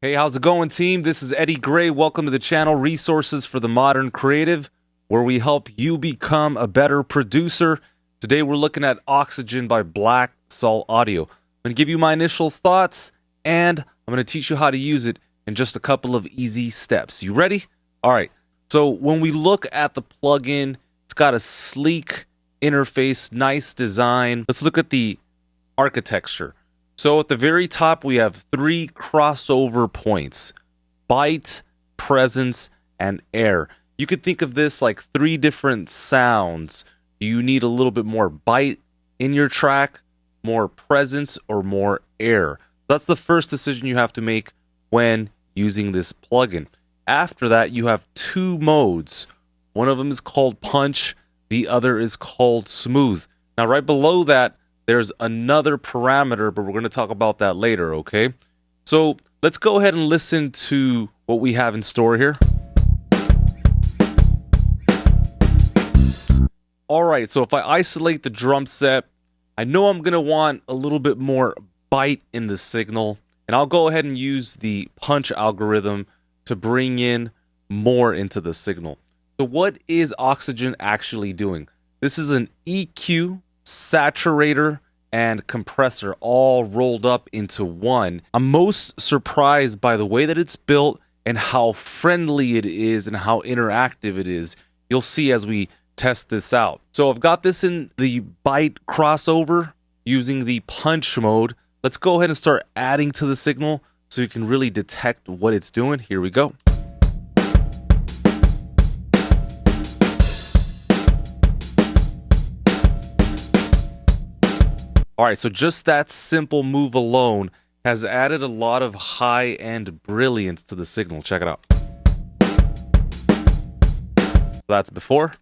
Hey, how's it going, team? This is Eddie Gray. Welcome to the channel Resources for the Modern Creative, where we help you become a better producer. Today we're looking at Oxygen by Black Salt Audio. I'm going to give you my initial thoughts, and I'm going to teach you how to use it in just a couple of easy steps. You ready? All right. So when we look at the plugin, it's got a sleek interface, nice design. Let's look at the architecture. So at the very top, we have three crossover points: bite, presence, and air. You could think of this like three different sounds. Do you need a little bit more bite in your track, more presence, or more air? That's the first decision you have to make when using this plugin. After that, you have two modes. One of them is called punch. The other is called smooth. Now, right below that, there's another parameter, but we're going to talk about that later, okay? So let's go ahead and listen to what we have in store here. All right, so if I isolate the drum set, I know I'm going to want a little bit more bite in the signal, and I'll go ahead and use the punch algorithm to bring in more into the signal. So what is Oxygen actually doing? This is an EQ, Saturator, and Compressor all rolled up into one. I'm most surprised by the way that it's built and how friendly it is and how interactive it is. You'll see as we test this out. So I've got this in the bite crossover using the punch mode. Let's go ahead and start adding to the signal so you can really detect what it's doing. Here we go. All right, so just that simple move alone has added a lot of high-end brilliance to the signal. Check it out. That's before.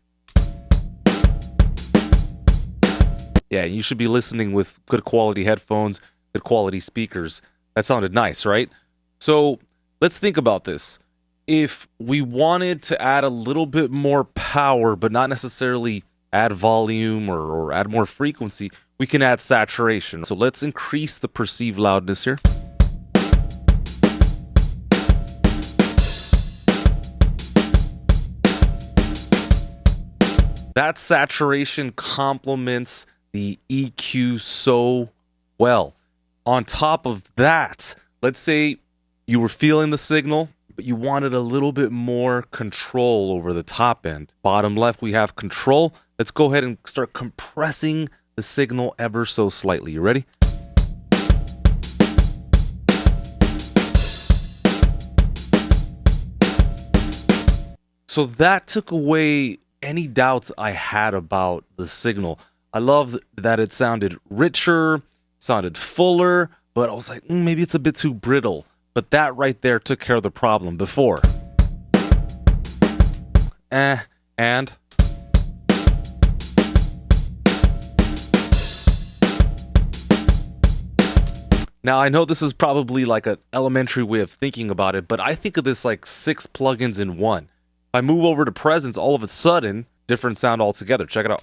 Yeah, you should be listening with good quality headphones, good quality speakers. That sounded nice, right? So let's think about this. If we wanted to add a little bit more power, but not necessarily add volume or add more frequency, we can add saturation. So let's increase the perceived loudness here. That saturation complements the EQ so well. On top of that, let's say you were feeling the signal, but you wanted a little bit more control over the top end. Bottom left, we have control. Let's go ahead and start compressing the signal ever so slightly. You ready? So that took away any doubts I had about the signal. I love that it sounded richer, sounded fuller, but I was like, maybe it's a bit too brittle. But that right there took care of the problem before. And now, I know this is probably like an elementary way of thinking about it, but I think of this like 6 plugins in one. If I move over to presence, all of a sudden, different sound altogether. Check it out.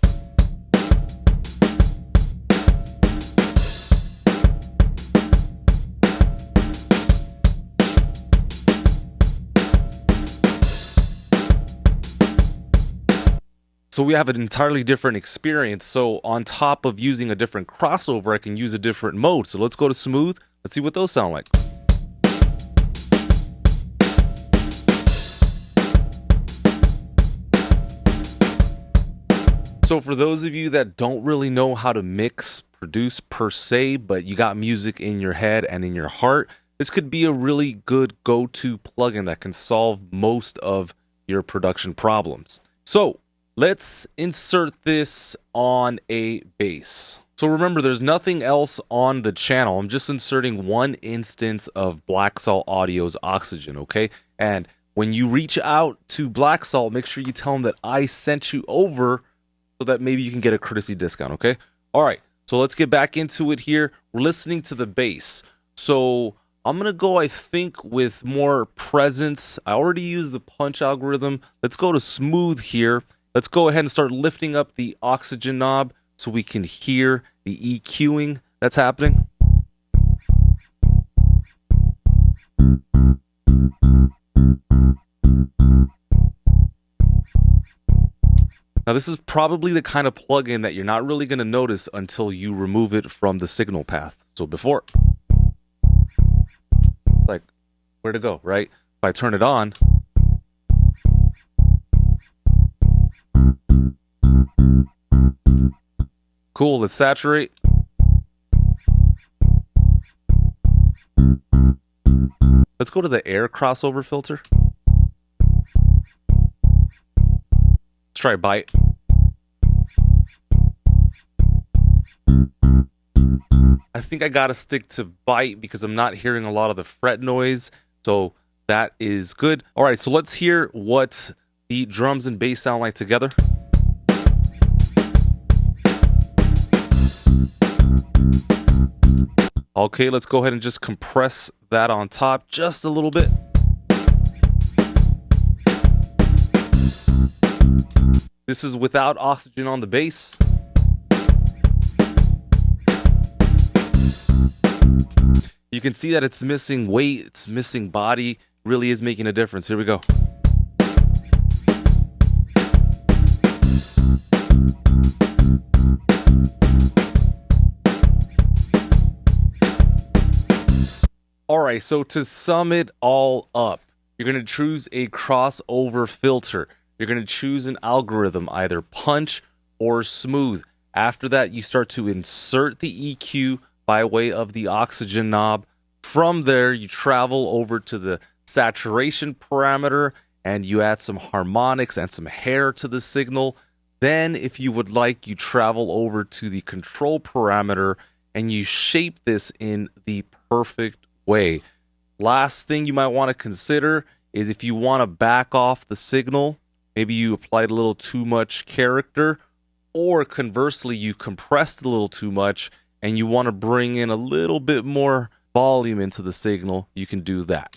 So we have an entirely different experience. So on top of using a different crossover, I can use a different mode. So let's go to smooth. Let's see what those sound like. So for those of you that don't really know how to mix, produce per se, but you got music in your head and in your heart, this could be a really good go-to plugin that can solve most of your production problems. So let's insert this on a bass. So remember, there's nothing else on the channel. I'm just inserting one instance of Black Salt Audio's Oxygen, okay? And when you reach out to Black Salt, make sure you tell them that I sent you over so that maybe you can get a courtesy discount, okay? All right, so let's get back into it here. We're listening to the bass. So I'm going to go, I think, with more presence. I already used the punch algorithm. Let's go to smooth here. Let's go ahead and start lifting up the Oxygen knob so we can hear the EQing that's happening. Now, this is probably the kind of plugin that you're not really going to notice until you remove it from the signal path. So before, like, where to go, right? If I turn it on, cool, let's saturate. Let's go to the air crossover filter. Let's try bite. I think I gotta stick to bite because I'm not hearing a lot of the fret noise, so that is good. All right, so let's hear what the drums and bass sound like together. Okay, let's go ahead and just compress that on top just a little bit. This is without oxygen on the bass. You can see that it's missing weight, it's missing body, really is making a difference. Here we go. All right, so to sum it all up, you're going to choose a crossover filter. You're going to choose an algorithm, either punch or smooth. After that, you start to insert the EQ by way of the oxygen knob. From there, you travel over to the saturation parameter and you add some harmonics and some hair to the signal. Then, if you would like, you travel over to the control parameter and you shape this in the perfect way. Last thing you might want to consider is if you want to back off the signal, maybe you applied a little too much character, or conversely, you compressed a little too much and you want to bring in a little bit more volume into the signal, you can do that.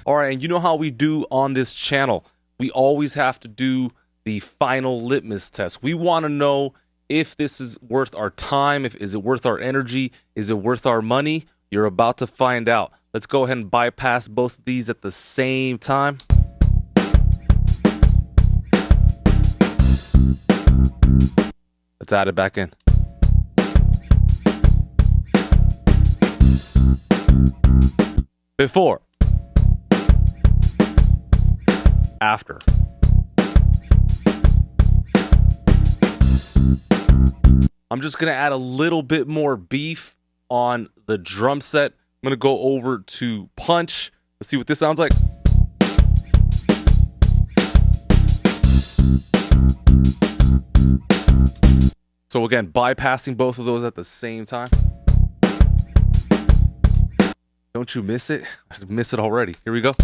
All right, and you know how we do on this channel. We always have to do the final litmus test. We want to know if this is worth our time, is it worth our energy, is it worth our money? You're about to find out. Let's go ahead and bypass both of these at the same time. Let's add it back in. Before. After. I'm just going to add a little bit more beef on the drum set. I'm going to go over to punch. Let's see what this sounds like. So again, bypassing both of those at the same time. Don't you miss it? I miss it already. Here we go.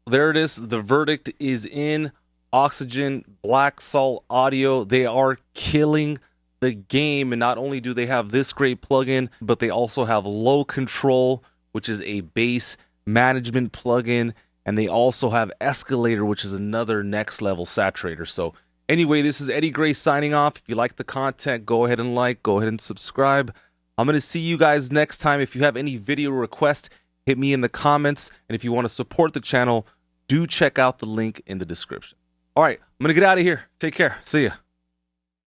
There it is. The verdict is in. Oxygen, Black Salt Audio. They are killing the game. And not only do they have this great plugin, but they also have Low Control, which is a bass management plugin. And they also have Escalator, which is another next level saturator. So anyway, this is Eddie Gray signing off. If you like the content, go ahead and like, go ahead and subscribe. I'm going to see you guys next time. If you have any video requests, hit me in the comments. And if you want to support the channel, do check out the link in the description. All right, I'm going to get out of here. Take care. See ya.